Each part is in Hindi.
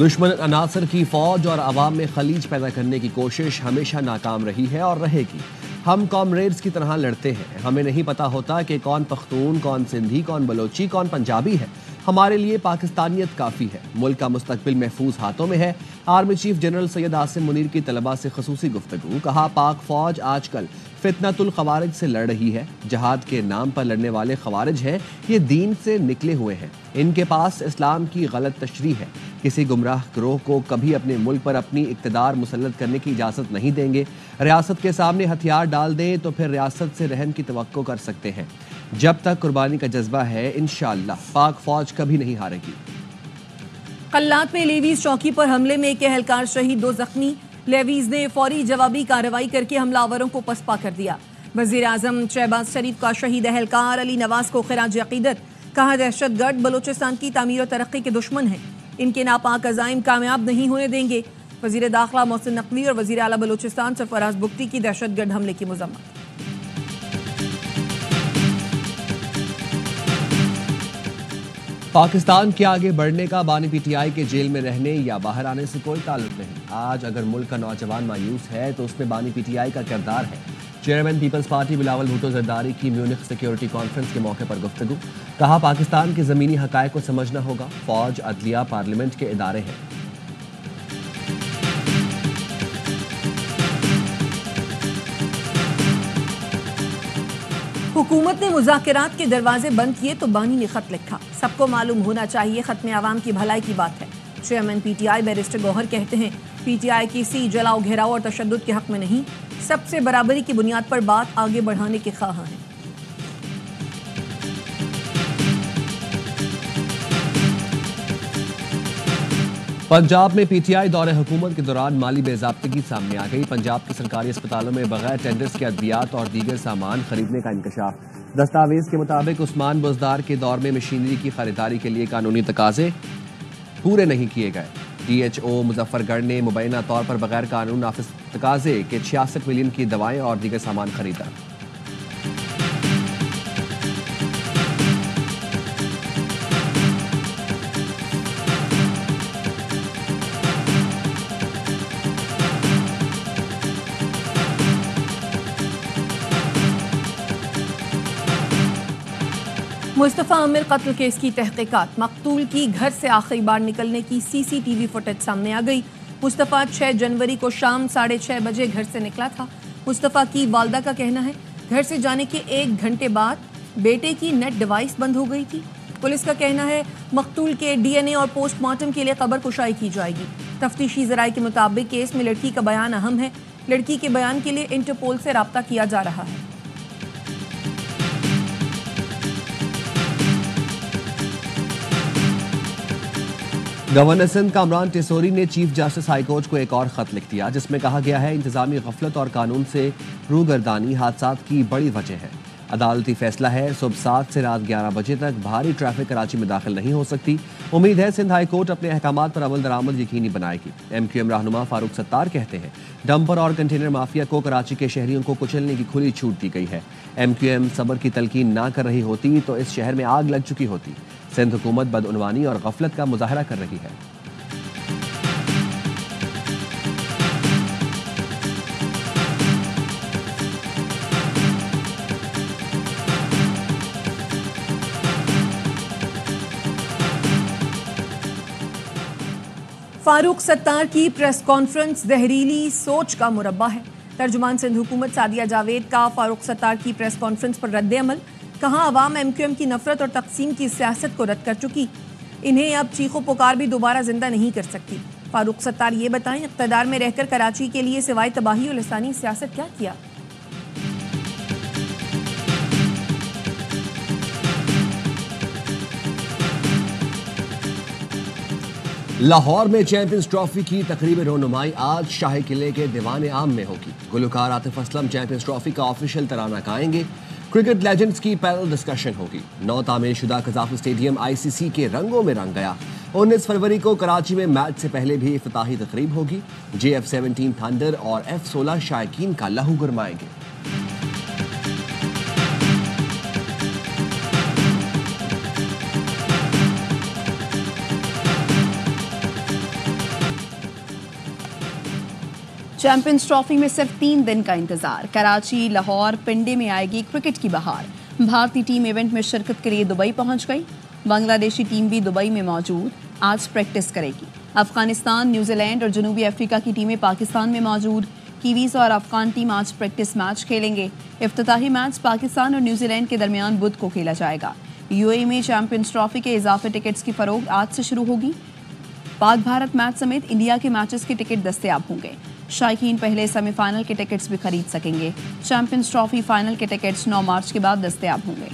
दुश्मन अनासर की फौज और अवाम में खलीज पैदा करने की कोशिश हमेशा नाकाम रही है और रहेगी। हम कॉमरेड्स की तरह लड़ते हैं। हमें नहीं पता होता कि कौन पख्तून, कौन सिंधी, कौन बलोची, कौन पंजाबी है। हमारे लिए पाकिस्तानियत काफ़ी है। मुल्क का मुस्तकबिल महफूज हाथों में है। Army chief general Syed Asim Munir की तलबा से खसूसी गुफ्तगू। कहा, पाक फौज आजकल फितनतुल खवारिज से लड़ रही है। जहाद के नाम पर लड़ने वाले खवारिज हैं, ये दीन से निकले हुए हैं। इनके पास इस्लाम की गलत तशरीह है। किसी गुमराह गिरोह को कभी अपने मुल्क पर अपनी इक़्तिदार मुसल्लत करने की इजाज़त नहीं देंगे। रियासत के सामने हथियार डाल दें तो फिर रियासत से रहम की तवक्को कर सकते हैं। जब तक कुर्बानी का जज्बा है, इंशाअल्लाह पाक फौज कभी नहीं हारेगी। कल्लात में लेवीज चौकी पर हमले में एक एहलकार शहीद, 2 जख्मी। लेवीज ने फौरी जवाबी कार्रवाई करके हमलावरों को पसपा कर दिया। वजीर आजम शहबाज शरीफ का शहीद एहलकार अली नवाज को खिराज अकीदत। कहा, दहशतगर्द बलोचिस्तान की तामीर और तरक्की के दुश्मन हैं। इनके नापाक अज़ाइम कामयाब नहीं होने देंगे। वजीर दाखिला मोहसिन नकवी और वजीर आला बलोचिस्तान सरफराज बुख्ती की दहशतगर्द हमले की मजम्मत। पाकिस्तान के आगे बढ़ने का बानी पीटीआई के जेल में रहने या बाहर आने से कोई ताल्लुक नहीं। आज अगर मुल्क का नौजवान मायूस है तो उसमें बानी पीटीआई का किरदार है। Chairman peoples party Bilawal Bhutto Zardari की म्यूनिख सिक्योरिटी कॉन्फ्रेंस के मौके पर गुफ्तगू। कहा, पाकिस्तान के ज़मीनी हक़ाइक़ को समझना होगा। फौज, अदलिया, पार्लियामेंट के इदारे हैं। हुकूमत ने मुज़ाकरात के दरवाजे बंद किए तो बानी ने खत लिखा। सबको मालूम होना चाहिए खत्म आवाम की भलाई की बात है। चेयरमैन पीटीआई बैरिस्टर गौहर कहते हैं, पीटीआई किसी जलाओ, घेराव और तशद्दुद के हक में नहीं, सबसे बराबरी की बुनियाद पर बात आगे बढ़ाने के ख्वाह हैं। पंजाब में पीटीआई दौरे हुकूमत के दौरान माली बेज़ाब्तगी सामने आ गई। पंजाब के सरकारी अस्पतालों में बगैर टेंडर्स के अद्वियात और दीगर सामान खरीदने का इंकशाफ। दस्तावेज के मुताबिक उस्मान बुज़दार के दौर में मशीनरी की खरीदारी के लिए कानूनी तकाजे पूरे नहीं किए गए। DHO मुजफ्फरगढ़ ने मुबैना तौर पर बगैर कानून नाफिज तकाजे के 66 मिलियन की दवाएं और दीगर सामान खरीदा। मुस्तफ़ा आमिर कत्ल केस की तहकीकात। मकतूल की घर से आखिरी बार निकलने की CCTV फुटेज सामने आ गई। मुस्तफ़ा 6 जनवरी को शाम 6:30 बजे घर से निकला था। मुस्तफ़ा की वालदा का कहना है, घर से जाने के 1 घंटे बाद बेटे की नेट डिवाइस बंद हो गई थी। पुलिस का कहना है, मकतूल के DNA और पोस्टमार्टम के लिए खबर कुशाई की जाएगी। तफ्तीशी ज़राए के मुताबिक केस में लड़की का बयान अहम है। लड़की के बयान के लिए इंटरपोल से रब्ता किया जा रहा है। गवर्नर सिंध कामरान टेसोरी ने चीफ जस्टिस हाईकोर्ट को एक और खत लिख दिया, जिसमें कहा गया है, इंतजामी गफलत और कानून से रूगर्दानी हादसात की बड़ी वजह है। अदालती फैसला है, सुबह 7 से रात 11 बजे तक भारी ट्रैफिक कराची में दाखिल नहीं हो सकती। उम्मीद है सिंध हाई कोर्ट अपने अहकामात पर अमल दरामद यकीनी बनाएगी। MQM रहनुमा फारूक सत्तार कहते हैं, डंपर और कंटेनर माफिया को कराची के शहरियों को कुचलने की खुली छूट दी गई है। MQM सब्र की तलकीन ना कर रही होती तो इस शहर में आग लग चुकी होती। सिंध हुकूमत बदउनवानी और गफलत का मुजाहरा कर रही है। फारूक सत्तार की प्रेस कॉन्फ्रेंस जहरीली सोच का मुरब्बा है। तर्जुमान सिंध हुकूमत सादिया जावेद का फारूक सत्तार की प्रेस कॉन्फ्रेंस पर रद्द अमल। कहा, अवाम MQM की नफरत और तकसीम की सियासत को रद्द कर चुकी, इन्हें अब चीखो पुकार भी दोबारा जिंदा नहीं कर सकती। फारूक सत्तार ये बताएं, इक़्तिदार में रहकर कराची के लिए सिवाय तबाही और लिसानी सियासत क्या किया। लाहौर में चैंपियंस ट्रॉफी की तकरीब रोनुमाई आज शाही किले के दीवान आम में होगी। गुलकार आतिफ असलम चैंपियंस ट्रॉफी का ऑफिशियल तराना गाएंगे। क्रिकेट लेजेंड्स की पैनल डिस्कशन होगी। नौ तामीर शुदा कज़ाफ स्टेडियम ICC के रंगों में रंग गया। 19 फरवरी को कराची में मैच से पहले भी इफ्तिताही तकरीब होगी। JF-17 थंडर और F-16 शायकीन का लहू गुरमाएंगे। चैंपियंस ट्रॉफी में सिर्फ 3 दिन का इंतजार। कराची, लाहौर, पिंडी में आएगी क्रिकेट की बहार। भारतीय टीम इवेंट में शिरकत के लिए दुबई पहुंच गई। बांग्लादेशी टीम भी दुबई में मौजूद, आज प्रैक्टिस करेगी। अफगानिस्तान, न्यूजीलैंड और जनूबी अफ्रीका की टीमें पाकिस्तान में मौजूद। कीवीज और अफगान टीम आज प्रैक्टिस मैच खेलेंगे। इफ्तिताही मैच पाकिस्तान और न्यूजीलैंड के दरमियान बुध को खेला जाएगा। यूएई में चैंपियंस ट्रॉफी के इजाफी टिकट्स की फरोख्त आज से शुरू होगी। पाक भारत मैच समेत इंडिया के मैचेस के टिकट दस्तयाब होंगे। शायकीन पहले सेमीफाइनल के टिकट्स भी खरीद सकेंगे। चैंपियंस ट्रॉफी फाइनल के टिकट्स 9 मार्च के बाद दस्तयाब होंगे।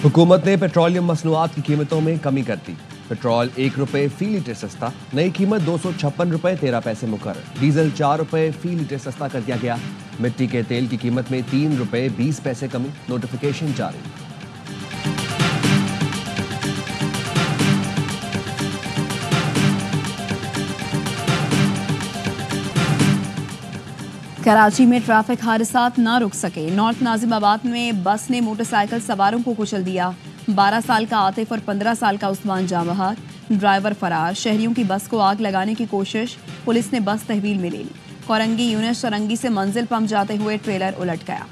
हुकूमत ने पेट्रोलियम मसनूआत की कीमतों में कमी कर दी। पेट्रोल 1 रुपये फी लीटर सस्ता, नई कीमत 256 रुपये 13 पैसे मुकर्रर। डीजल 4 रुपये फी लीटर सस्ता कर दिया गया। मिट्टी के तेल की कीमत में 3 रुपये 20 पैसे कमी, नोटिफिकेशन जारी। कराची में ट्रैफिक हादसात ना रुक सके। नॉर्थ नाजिमाबाद में बस ने मोटरसाइकिल सवारों को कुचल दिया। 12 साल का आतिफ और 15 साल का उस्मान जाँ बहक, ड्राइवर फरार। शहरियों की बस को आग लगाने की कोशिश, पुलिस ने बस तहवील में ले ली। कोरंगी यूनिस सरंगी से मंजिल पहुंच जाते हुए ट्रेलर उलट गया।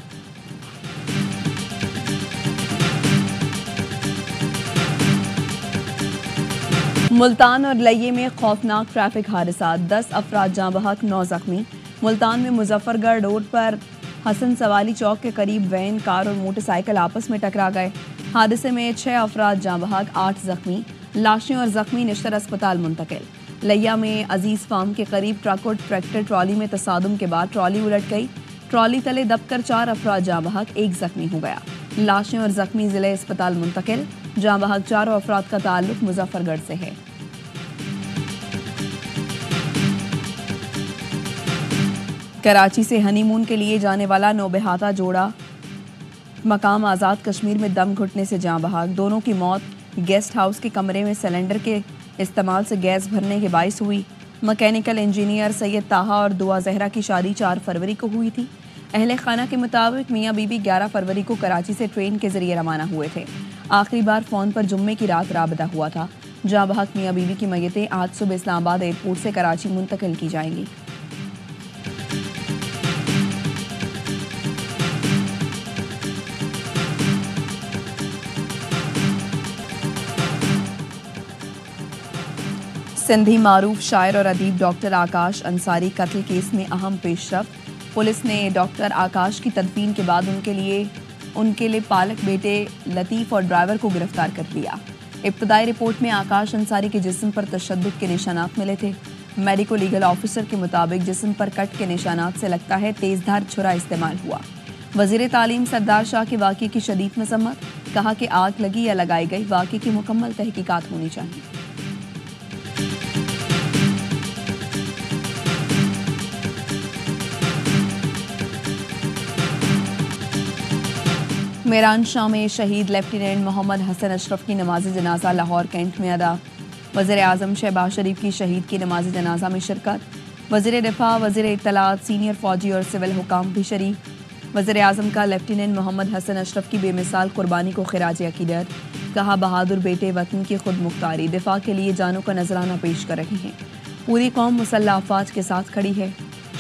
मुल्तान और लइये में खौफनाक ट्रैफिक हादसा, 10 अफराद जाँ बहक, 9 जख्मी। मुल्तान में मुजफ्फरगढ़ रोड पर हसन सवाली चौक के करीब वैन, कार और मोटरसाइकिल आपस में टकरा गए। हादसे में 6 अफराद जाँ बहक, 8 जख्मी। लाशें और जख्मी निश्तर अस्पताल मुंतकिल। लिया में अजीज फार्म के करीब ट्रक और ट्रैक्टर ट्रॉली में तसादुम के बाद ट्रॉली उलट गई। ट्रॉली तले दबकर 4 अफराद जाँ बहक, 1 जख्मी हो गया। लाशें और जख्मी जिले अस्पताल मुंतकिल। जाँ बहक 4 अफराद का ताल्लुक मुजफ्फरगढ़ से है। कराची से हनीमून के लिए जाने वाला नौबहाता जोड़ा मकाम आज़ाद कश्मीर में दम घुटने से जाँ बहक। दोनों की मौत गेस्ट हाउस के कमरे में सिलेंडर के इस्तेमाल से गैस भरने के बाइस हुई। मैकेनिकल इंजीनियर सैयद ताहा और दुआ जहरा की शादी 4 फरवरी को हुई थी। अहले खाना के मुताबिक मियाँ बीबी 11 फरवरी को कराची से ट्रेन के जरिए रवाना हुए थे। आखिरी बार फ़ोन पर जुम्मे की रात राबता हुआ था। जाँ बहक मियाँ बीबी की मैयतें आज सुबह इस्लामाबाद एयरपोर्ट से कराची मुंतकिल की जाएंगी। सिंधी मारूफ शायर और अदीब डॉक्टर आकाश अंसारी कत्ल केस में अहम पेशरफ्त। पुलिस ने डॉक्टर आकाश की तदफीन के बाद उनके लिए पालक बेटे लतीफ़ और ड्राइवर को गिरफ्तार कर लिया। इब्तदाई रिपोर्ट में आकाश अंसारी के जिस्म पर तशद्दुद के निशानात मिले थे। मेडिको लीगल ऑफिसर के मुताबिक जिस्म पर कट के निशानात से लगता है तेज़धार छुरा इस्तेमाल हुआ। वज़ीर तालीम सरदार शाह के वाक़े की शदीद मज़म्मत, कहा कि आग लगी या लगाई गई, वाक़े की मुकम्मल तहकीकात होनी चाहिए। मेरान शाह में शहीद लेफ्टिनेंट मोहम्मद हसन अशरफ की नमाज जनाजा लाहौर कैंट में अदा। वज़ीर आज़म शहबाज शरीफ की शहीद की नमाज जनाजा में शिरकत। वज़ीर दिफा, वज़ीर इत्तलात, सीनियर फौजी और सिविल हुकाम भी शरीक। वज़ीर आज़म का लेफ्टिनेंट मोहम्मद हसन अशरफ की बेमिसाल कुर्बानी को खिराज अकीदत, कहा बहादुर बेटे वतन की खुद मुख्तारी दिफा के लिए जानों का नजराना पेश कर रहे हैं। पूरी कौम मुसल्लह अफवाज के साथ खड़ी है।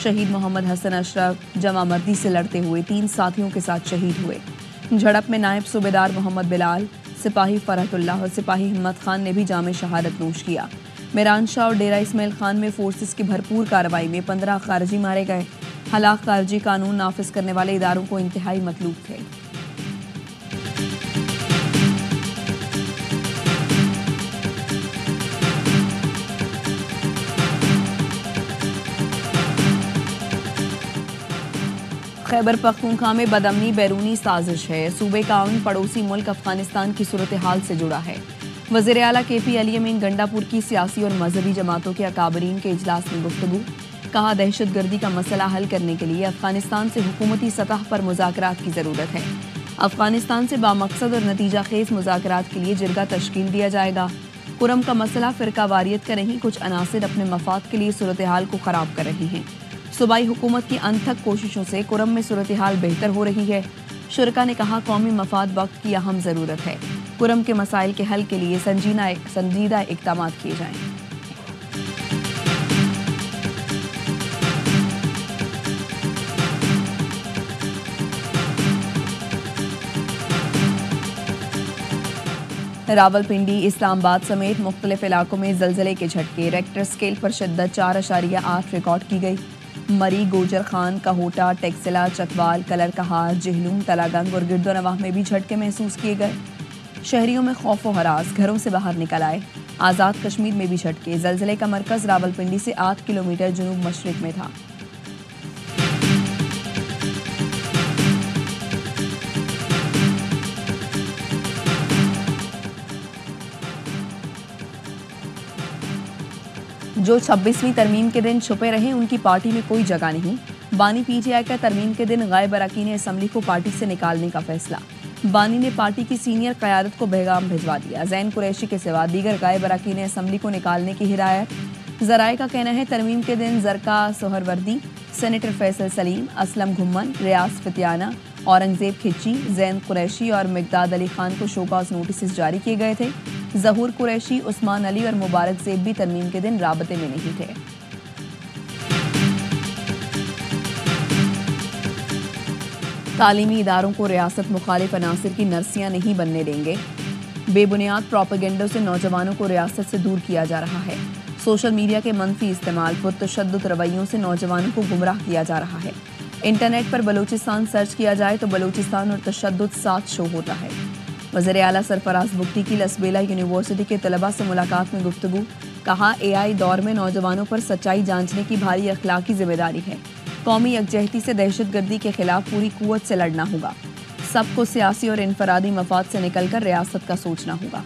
शहीद मोहम्मद हसन अशरफ जमा मर्दी से लड़ते हुए 3 साथियों के साथ शहीद हुए। झड़प में नायब सूबेदार मोहम्मद बिलाल, सिपाही फरहतुल्लाह और सिपाही हिम्मत खान ने भी जामे शहादत नोश किया। मेरान शाह और डेरा इस्माइल खान में फोर्सेस की भरपूर कार्रवाई में 15 खारजी मारे गए। हलाक खारजी कानून नाफिज करने वाले इदारों को इंतहाई मतलूब थे। खैबर पख्तूनख्वा में बदअमनी बैरूनी साजिश है। सूबे का अमन पड़ोसी मुल्क अफगानिस्तान की सूरत हाल से जुड़ा है। वज़ीर आला KP अली अमीन गंडापुर की सियासी और मजहबी जमातों के अकाबरीन के इजलास में गुफ्तगू, कहा दहशत गर्दी का मसला हल करने के लिए अफगानिस्तान से हुकूमती सतह पर मुज़ाकरात की ज़रूरत है। अफगानिस्तान से बामकसद और नतीजा खेज मुज़ाकरात के लिए जिरगा तश्कील दिया जाएगा। कुरम का मसला फ़िरका वारियत का नहीं, कुछ अनासिर अपने मफाद के लिए सूरत हाल को ख़राब कर रही हैं। सूबाई हुकूमत की अनथक कोशिशों से कुरम में सूरत हाल बेहतर हो रही है। शुरका ने कहा, कौमी मफाद वक्त की अहम ज़रूरत है। कुरम के मसाइल के हल के लिए संजीदा इक़दाम किए जाएं। रावलपिंडी, इस्लामाबाद समेत मुख्तलिफ इलाकों में जलजले के झटके। रेक्टर स्केल पर शिद्दत 4.8 रिकॉर्ड की गई। मरी, गोजर खान, कहोटा, टेक्सिला, चकवाल, कलर कहार, जिहलूम, तलागंग और गिरदोनवाह में भी झटके महसूस किए गए। शहरियों में खौफ व हरास, घरों से बाहर निकल आए। आज़ाद कश्मीर में भी झटके। जलजले का मरकज़ रावलपिंडी से 8 किलोमीटर जनूब मशरिक में था। जो 26वीं तरमीम के दिन छुपे रहे, उनकी पार्टी में कोई जगह नहीं। बानी पीटीआई का तरमीम के दिन गायब अरकान असम्बली को पार्टी से निकालने का फैसला। बानी ने पार्टी की सीनियर क़यादत को पैगाम भिजवा दिया। ज़ैन कुरैशी के सिवा दीगर गायब अरकान असम्बली को निकालने की हिदायत। ज़राए का कहना है, तरमीम के दिन ज़रका सोहरवर्दी, सेनेटर फैसल सलीम, असलम घुम्मन, रियाज फतियाना, औरंगजेब खिच्ची, ज़ैन कुरैशी और मिकदाद अली खान को शोकॉज नोटिस जारी किए गए थे। ज़हूर कुरैशी, उस्मान अली और मुबारक ज़ेब भी तरमीम के दिन राबते में नहीं थे। तालीमी इदारों को रियासत मुखालिफ अनासिर की नर्सियां नहीं बनने देंगे। बेबुनियाद प्रोपेगेंडों से नौजवानों को रियासत से दूर किया जा रहा है। सोशल मीडिया के मनफी इस्तेमाल, पुरतशद्दुद रवैयों से नौजवानों को गुमराह किया जा रहा है। इंटरनेट पर बलूचिस्तान सर्च किया जाए तो बलूचिस्तान और तशद्दुद साथ शो होता है। वज़ीर आला सरफराज बुगटी की लसबेला यूनिवर्सिटी के तलबा से मुलाकात में गुफ्तगू। कहा, AI दौर में नौजवानों पर सच्चाई जांचने की भारी अखलाकी जिम्मेदारी है। कौमी यकजहती से दहशतगर्दी के खिलाफ पूरी कुव्वत से लड़ना होगा। सबको सियासी और इनफरादी मफाद से निकलकर रियासत का सोचना होगा।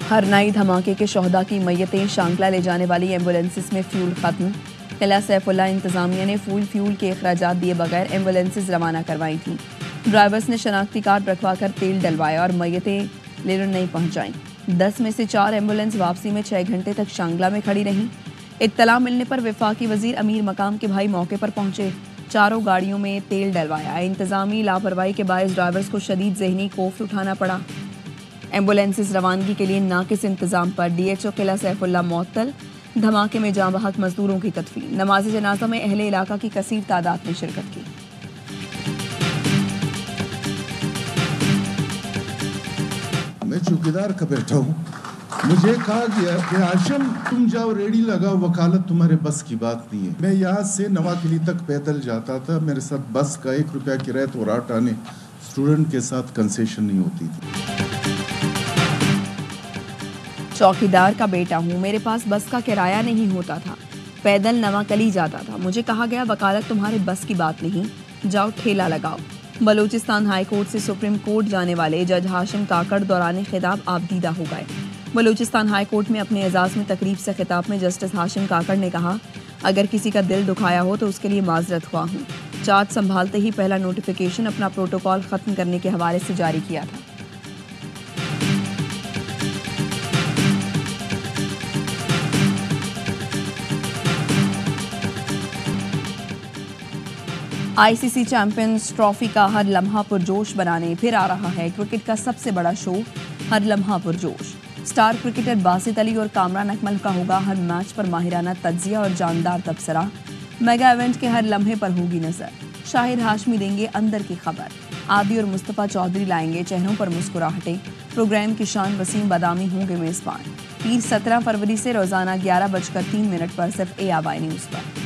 हरनाई धमाके के शोहदा की मैयतें शांकला ले जाने वाली एम्बुलेंसेस में फ्यूल खत्म। किला सैफुल्ला इंतजामिया ने फ्यूल के अखराजात दिए बगैर एम्बुलेंसेस रवाना करवाई थी। ड्राइवर्स ने शनाख्ती कार्ड रखवाकर तेल डलवाया और मैयतें लेकर नहीं पहुंचाई। 10 में से 4 एम्बुलेंस वापसी में 6 घंटे तक शांगला में खड़ी रहीं। इत्तला मिलने पर वफाकी वजीर अमीर मकाम के भाई मौके पर पहुंचे। चारों गाड़ियों में तेल डलवाया। इंतजामी लापरवाही के बायस ड्राइवर्स को शदीद जहनी खौफ उठाना पड़ा। एम्बुलेंसेस रवानगी के लिए नाकिस इंतजाम पर DHO किला सैफुल्ला मुअत्तल। धमाके में जाँ बहक मजदूरों की तदफीन। नमाज जनाजा में अहले इलाका की कसीर तादाद ने शिरकत की। मैं चौकीदार का बैठा हूँ। मुझे कहा गया कि आशम तुम जाओ, रेडी लगाओ, वकालत तुम्हारे बस की बात नहीं है। मैं यहाँ से नवाकिली तक पैदल जाता था। मेरे साथ बस का 1 रुपया किराया और 8 आने स्टूडेंट के साथ कंसेशन नहीं होती थी। चौकीदार का बेटा हूँ, मेरे पास बस का किराया नहीं होता था। पैदल नवाकली जाता था। मुझे कहा गया वकालत तुम्हारे बस की बात नहीं, जाओ ठेला लगाओ। बलूचिस्तान हाई कोर्ट से सुप्रीम कोर्ट जाने वाले जज हाशिम काकड़ दौरान खिताब आबदीदा हो गए। बलूचिस्तान हाई कोर्ट में अपने एजाज में तकरीब से खिताब में जस्टिस हाशिम काकड़ ने कहा, अगर किसी का दिल दुखाया हो तो उसके लिए माजरत हुआ हूँ। चार्ज संभालते ही पहला नोटिफिकेशन अपना प्रोटोकॉल खत्म करने के हवाले से जारी किया था। ICC चैंपियंस ट्रॉफी का हर लम्हा पुरजोश बनाने फिर आ रहा है क्रिकेट का सबसे बड़ा शो, हर लम्हा पुरजोश। स्टार क्रिकेटर बासित अली और कामरान अकमल का होगा हर मैच पर माहिराना तज्जिया और जानदार तबसरा। मेगा इवेंट के हर लम्हे पर होगी नजर। शाहिद हाशमी देंगे अंदर की खबर। आदि और मुस्तफ़ा चौधरी लाएंगे चेहरों पर मुस्कुराहटें। प्रोग्राम की शान वसीम बादामी होंगे मेज़बान। पीर 17 फरवरी से रोजाना 11:03 पर सिर्फ ARY न्यूज़ पर।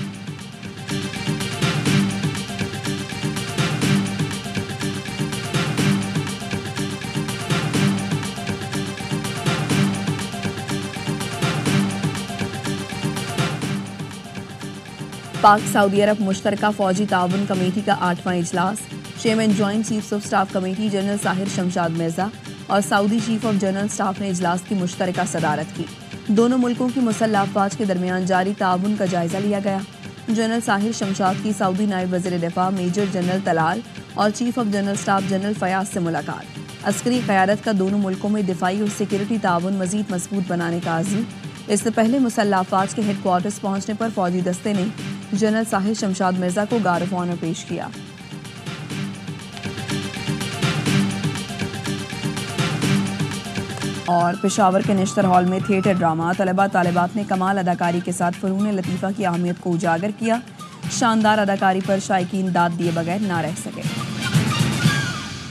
पाक सऊदी अरब मुश्तरका फौजी ताउन कमेटी का 8वां इजलास। Chairman joint chiefs of staff committee general Sahir Shamshad Mirza और Saudi chief of general staff ने इजलास की मुश्तरका सदारत की। दोनों मुल्कों की मुसल्लह अफवाज के दरमियान जारी ताउन का जायजा लिया गया। जनरल साहिर शमशाद की सऊदी नायब वज़ीर दिफा मेजर जनरल तलाल और chief of general staff general Fayaz से मुलाकात। अस्करी क़यादत का दोनों मुल्कों में दिफाई और सिक्योरिटी ताउन मज़ीद मजबूत बनाने का आज़म। इससे पहले मुसल्लह अफ़वाज के हेडक्वार्टर्स पहुंचने पर फौजी दस्ते ने जनरल साहिर शमशाद मिर्जा को गार्ड ऑफ ऑनर पेश किया। और पेशावर के निश्तर हॉल में थिएटर ड्रामा तलबा तालिबात ने कमाल अदाकारी के साथ फ़नून लतीफ़ा की अहमियत को उजागर किया। शानदार अदाकारी पर शायकीन दाद दिए बगैर ना रह सके।